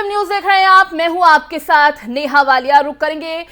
MM news देख रहे हैं आप। मैं हूं आपके साथ नेहा वालिया। रुक करेंगे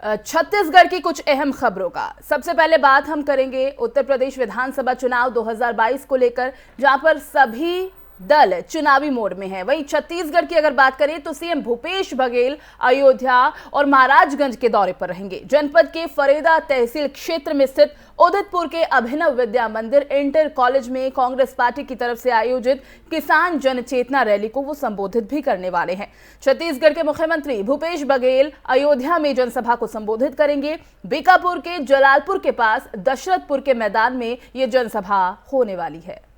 छत्तीसगढ़ की कुछ अहम खबरों का। सबसे पहले बात हम करेंगे उत्तर प्रदेश विधानसभा चुनाव 2022 को लेकर, जहां पर सभी दल चुनावी मोड में है। वहीं छत्तीसगढ़ की अगर बात करें तो सीएम भूपेश बघेल अयोध्या और महाराजगंज के दौरे पर रहेंगे। जनपद के फरेदा तहसील क्षेत्र में स्थित उदितपुर के अभिनव विद्या मंदिर इंटर कॉलेज में कांग्रेस पार्टी की तरफ से आयोजित किसान जनचेतना रैली को वो संबोधित भी करने वाले हैं। छत्तीसगढ़ के मुख्यमंत्री भूपेश बघेल अयोध्या में जनसभा को संबोधित करेंगे। बीकापुर के जलालपुर के पास दशरथपुर के मैदान में ये जनसभा होने वाली है।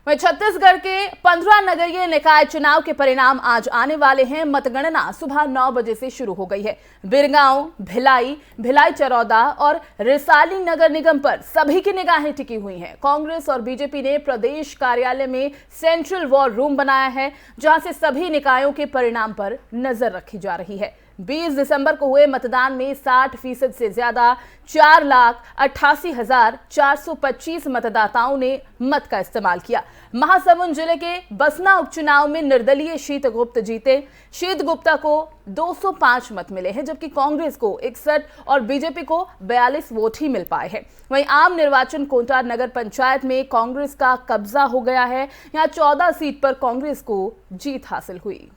वहीं छत्तीसगढ़ के 15 नगरीय निकाय चुनाव के परिणाम आज आने वाले हैं। मतगणना सुबह 9 बजे से शुरू हो गई है। बिरगांव, भिलाई चरौदा और रिसाली नगर निगम पर सभी की निगाहें टिकी हुई हैं। कांग्रेस और बीजेपी ने प्रदेश कार्यालय में सेंट्रल वॉर रूम बनाया है, जहां से सभी निकायों के परिणाम पर नजर रखी जा रही है। 20 दिसंबर को हुए मतदान में 60% से ज्यादा 4,88,425 मतदाताओं ने मत का इस्तेमाल किया। महासमुंद जिले के बसना उपचुनाव में निर्दलीय शीत गुप्ता जीते। शीत गुप्ता को 205 मत मिले हैं, जबकि कांग्रेस को 61 और बीजेपी को 42 वोट ही मिल पाए हैं। वहीं आम निर्वाचन कोंटा नगर पंचायत में कांग्रेस का कब्जा हो गया है। यहां 14 सीट पर कांग्रेस को जीत हासिल हुई।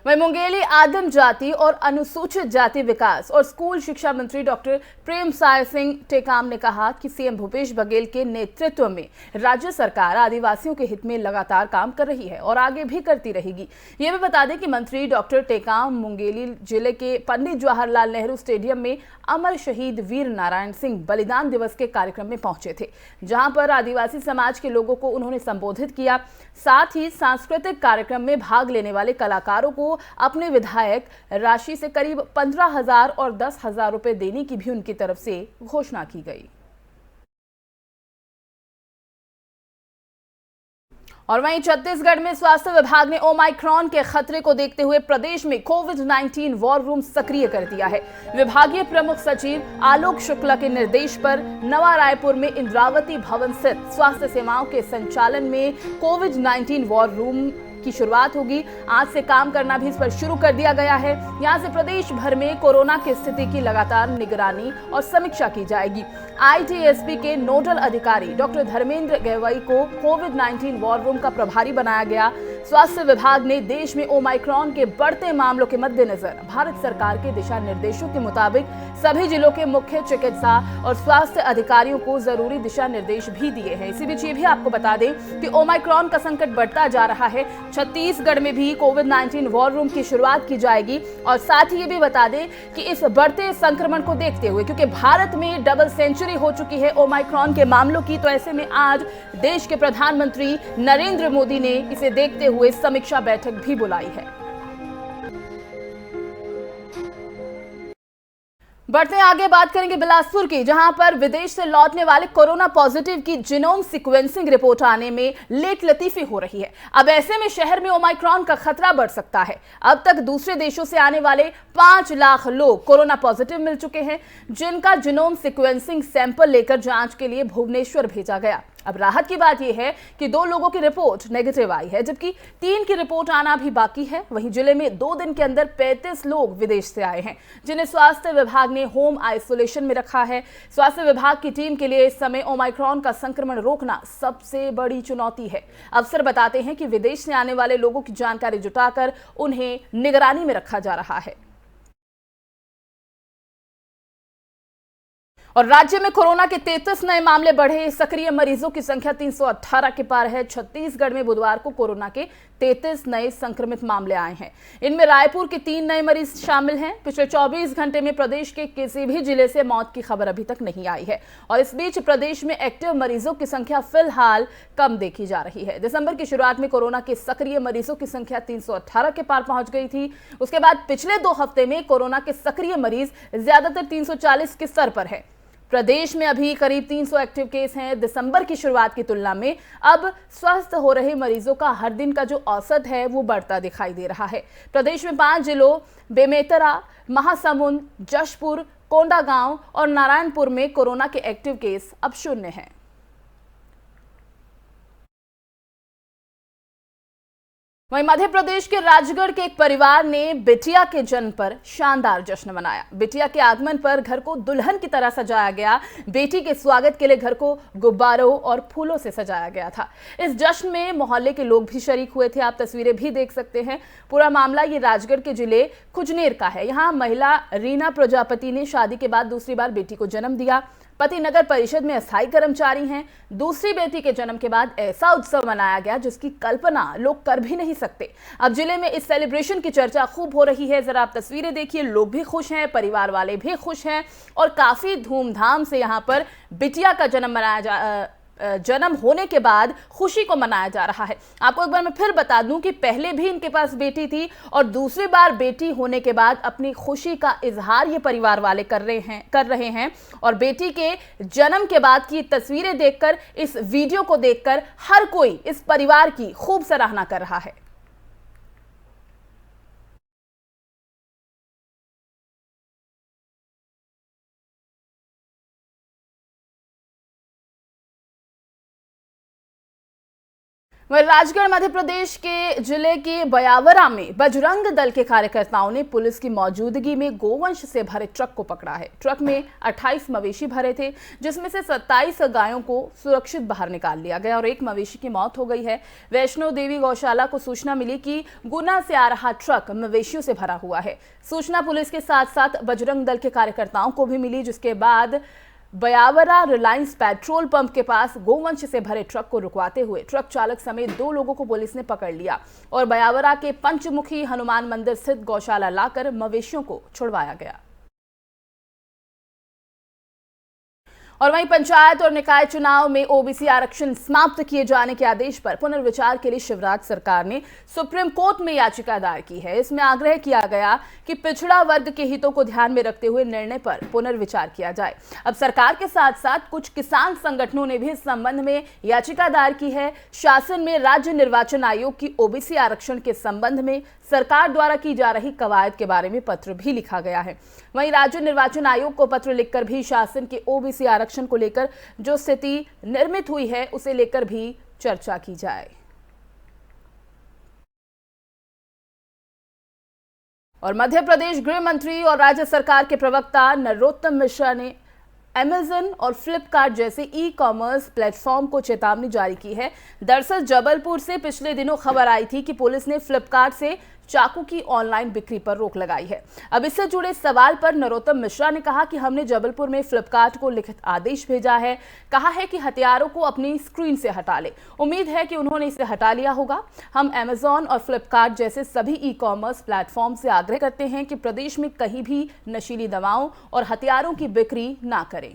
वहीं मुंगेली आदिम जाति और अनुसूचित जाति विकास और स्कूल शिक्षा मंत्री डॉक्टर प्रेमसाय सिंह टेकाम ने कहा कि सीएम भूपेश बघेल के नेतृत्व में राज्य सरकार आदिवासियों के हित में लगातार काम कर रही है और आगे भी करती रहेगी। ये भी बता दें कि मंत्री डॉक्टर टेकाम मुंगेली जिले के पंडित जवाहरलाल नेहरू स्टेडियम में अमर शहीद वीर नारायण सिंह बलिदान दिवस के कार्यक्रम में पहुंचे थे, जहां पर आदिवासी समाज के लोगों को उन्होंने संबोधित किया। साथ ही सांस्कृतिक कार्यक्रम में भाग लेने वाले कलाकारों को अपने विधायक राशि से करीब 15,000 और 10,000 रुपए देने की भी उनकी तरफ से घोषणा की गई। और वहीं छत्तीसगढ़ में स्वास्थ्य विभाग ने ओमाइक्रॉन के खतरे को देखते हुए प्रदेश में कोविड-19 वॉर रूम सक्रिय कर दिया है। विभागीय प्रमुख सचिव आलोक शुक्ला के निर्देश पर नवा रायपुर में इंद्रावती भवन स्थित स्वास्थ्य सेवाओं के संचालन में कोविड-19 वॉर रूम की शुरुआत होगी। आज से काम करना भी इस पर शुरू कर दिया गया है। यहां से प्रदेश भर में कोरोना की स्थिति की लगातार निगरानी और समीक्षा की जाएगी। आईटीएसपी के नोडल अधिकारी डॉक्टर धर्मेंद्र गहवई को कोविड-19 वॉर रूम का प्रभारी बनाया गया। स्वास्थ्य विभाग ने देश में ओमाइक्रॉन के बढ़ते मामलों के मद्देनजर भारत सरकार के दिशा निर्देशों के मुताबिक सभी जिलों के मुख्य चिकित्सा और स्वास्थ्य अधिकारियों को जरूरी दिशा निर्देश भी दिए हैं। इसी बीच ये भी आपको बता दें कि ओमाइक्रॉन का संकट बढ़ता जा रहा है। छत्तीसगढ़ में भी कोविड-19 वॉर रूम की शुरुआत की जाएगी। और साथ ही ये भी बता दें कि इस बढ़ते संक्रमण को देखते हुए, क्योंकि भारत में डबल सेंचुरी हो चुकी है ओमाइक्रॉन के मामलों की, तो ऐसे में आज देश के प्रधानमंत्री नरेंद्र मोदी ने इसे देखते हुए समीक्षा बैठक भी बुलाई है। बढ़ते आगे बात करेंगे बिलासपुर की, जहां पर विदेश से लौटने वाले कोरोना पॉजिटिव की जीनोम सीक्वेंसिंग रिपोर्ट आने में लेट लतीफी हो रही है। अब ऐसे में शहर में ओमाइक्रॉन का खतरा बढ़ सकता है। अब तक दूसरे देशों से आने वाले 5 लाख लोग कोरोना पॉजिटिव मिल चुके हैं, जिनका जीनोम सीक्वेंसिंग सैंपल लेकर जांच के लिए भुवनेश्वर भेजा गया। अब राहत की बात यह है कि 2 लोगों की रिपोर्ट नेगेटिव आई है, जबकि 3 की रिपोर्ट आना भी बाकी है। वहीं जिले में 2 दिन के अंदर 35 लोग विदेश से आए हैं, जिन्हें स्वास्थ्य विभाग ने होम आइसोलेशन में रखा है। स्वास्थ्य विभाग की टीम के लिए इस समय ओमाइक्रॉन का संक्रमण रोकना सबसे बड़ी चुनौती है। अफसर बताते हैं कि विदेश से आने वाले लोगों की जानकारी जुटाकर उन्हें निगरानी में रखा जा रहा है। और राज्य में कोरोना के 33 नए मामले बढ़े, सक्रिय मरीजों की संख्या 318 के पार है। छत्तीसगढ़ में बुधवार को कोरोना के 33 नए संक्रमित मामले आए हैं। इनमें रायपुर के 3 नए मरीज शामिल हैं। पिछले 24 घंटे में प्रदेश के किसी भी जिले से मौत की खबर अभी तक नहीं आई है और इस बीच प्रदेश में एक्टिव मरीजों की संख्या फिलहाल कम देखी जा रही है। दिसंबर की शुरुआत में कोरोना के सक्रिय मरीजों की संख्या 318 के पार पहुंच गई थी। उसके बाद पिछले 2 हफ्ते में कोरोना के सक्रिय मरीज ज्यादातर 340 के स्तर पर है। प्रदेश में अभी करीब 300 एक्टिव केस हैं। दिसंबर की शुरुआत की तुलना में अब स्वस्थ हो रहे मरीजों का हर दिन का जो औसत है वो बढ़ता दिखाई दे रहा है। प्रदेश में 5 जिलों बेमेतरा, महासमुंद, जशपुर, कोंडागांव और नारायणपुर में कोरोना के एक्टिव केस अब 0 हैं। वहीं मध्य प्रदेश के राजगढ़ के एक परिवार ने बिटिया के जन्म पर शानदार जश्न मनाया। बिटिया के आगमन पर घर को दुल्हन की तरह सजाया गया। बेटी के स्वागत के लिए घर को गुब्बारों और फूलों से सजाया गया था। इस जश्न में मोहल्ले के लोग भी शरीक हुए थे। आप तस्वीरें भी देख सकते हैं। पूरा मामला ये राजगढ़ के जिले खुजनेर का है। यहाँ महिला रीना प्रजापति ने शादी के बाद दूसरी बार बेटी को जन्म दिया। पति नगर परिषद में अस्थायी कर्मचारी हैं। दूसरी बेटी के जन्म के बाद ऐसा उत्सव मनाया गया जिसकी कल्पना लोग कर भी नहीं सकते। अब जिले में इस सेलिब्रेशन की चर्चा खूब हो रही है। जरा आप तस्वीरें देखिए, लोग भी खुश हैं, परिवार वाले भी खुश हैं और काफी धूमधाम से यहाँ पर बिटिया का जन्म होने के बाद खुशी को मनाया जा रहा है। आपको एक बार मैं फिर बता दूं कि पहले भी इनके पास बेटी थी और दूसरी बार बेटी होने के बाद अपनी खुशी का इजहार ये परिवार वाले कर रहे हैं और बेटी के जन्म के बाद की तस्वीरें देखकर, इस वीडियो को देखकर हर कोई इस परिवार की खूब सराहना कर रहा है। वहीं राजगढ़ मध्य प्रदेश के जिले के बयावरा में बजरंग दल के कार्यकर्ताओं ने पुलिस की मौजूदगी में गोवंश से भरे ट्रक को पकड़ा है। ट्रक में 28 मवेशी भरे थे, जिसमें से 27 गायों को सुरक्षित बाहर निकाल लिया गया और एक मवेशी की मौत हो गई है। वैष्णो देवी गौशाला को सूचना मिली कि गुना से आ रहा ट्रक मवेशियों से भरा हुआ है। सूचना पुलिस के साथ साथ बजरंग दल के कार्यकर्ताओं को भी मिली, जिसके बाद बयावरा रिलायंस पेट्रोल पंप के पास गोवंश से भरे ट्रक को रुकवाते हुए ट्रक चालक समेत 2 लोगों को पुलिस ने पकड़ लिया और बयावरा के पंचमुखी हनुमान मंदिर स्थित गौशाला लाकर मवेशियों को छुड़वाया गया। और वहीं पंचायत और निकाय चुनाव में ओबीसी आरक्षण समाप्त किए जाने के आदेश पर पुनर्विचार के लिए शिवराज सरकार ने सुप्रीम कोर्ट में याचिका दायर की है। इसमें आग्रह किया गया कि पिछड़ा वर्ग के हितों को ध्यान में रखते हुए निर्णय पर पुनर्विचार किया जाए। अब सरकार के साथ साथ कुछ किसान संगठनों ने भी इस संबंध में याचिका दायर की है। शासन में राज्य निर्वाचन आयोग की ओबीसी आरक्षण के संबंध में सरकार द्वारा की जा रही कवायद के बारे में पत्र भी लिखा गया है। वहीं राज्य निर्वाचन आयोग को पत्र लिखकर भी शासन के ओबीसी आरक्षण को लेकर जो स्थिति निर्मित हुई है उसे लेकर भी चर्चा की जाए। और मध्य प्रदेश गृह मंत्री और राज्य सरकार के प्रवक्ता नरोत्तम मिश्रा ने अमेज़न और फ्लिपकार्ट जैसे ई-कॉमर्स प्लेटफॉर्म को चेतावनी जारी की है। दरअसल जबलपुर से पिछले दिनों खबर आई थी कि पुलिस ने फ्लिपकार्ट से चाकू की ऑनलाइन बिक्री पर रोक लगाई है। अब इससे जुड़े सवाल पर नरोत्तम मिश्रा ने कहा कि हमने जबलपुर में फ्लिपकार्ट को लिखित आदेश भेजा है, कहा है कि हथियारों को अपनी स्क्रीन से हटा ले। उम्मीद है कि उन्होंने इसे हटा लिया होगा। हम अमेज़न और फ्लिपकार्ट जैसे सभी ई-कॉमर्स प्लेटफॉर्म से आग्रह करते हैं कि प्रदेश में कहीं भी नशीली दवाओं और हथियारों की बिक्री ना करें।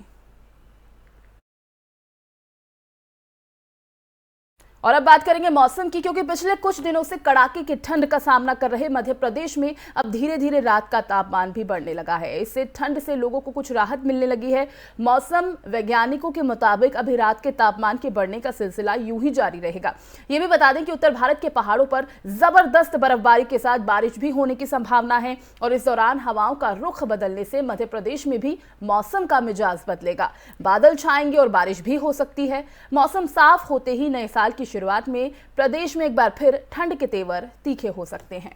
और अब बात करेंगे मौसम की, क्योंकि पिछले कुछ दिनों से कड़ाके की ठंड का सामना कर रहे मध्य प्रदेश में अब धीरे धीरे रात का तापमान भी बढ़ने लगा है। इससे ठंड से लोगों को कुछ राहत मिलने लगी है। मौसम वैज्ञानिकों के मुताबिक अभी रात के तापमान के बढ़ने का सिलसिला यूं ही जारी रहेगा। ये भी बता दें कि उत्तर भारत के पहाड़ों पर जबरदस्त बर्फबारी के साथ बारिश भी होने की संभावना है और इस दौरान हवाओं का रुख बदलने से मध्य प्रदेश में भी मौसम का मिजाज बदलेगा। बादल छाएंगे और बारिश भी हो सकती है। मौसम साफ होते ही नए साल की शुरुआत में प्रदेश में एक बार फिर ठंड के तेवर तीखे हो सकते हैं।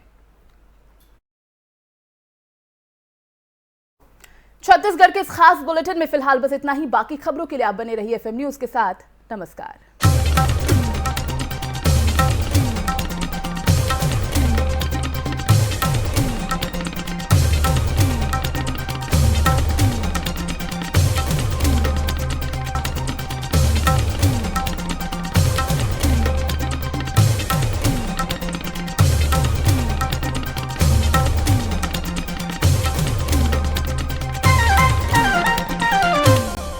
छत्तीसगढ़ के इस खास बुलेटिन में फिलहाल बस इतना ही। बाकी खबरों के लिए आप बने रहिए एफएम न्यूज के साथ। नमस्कार।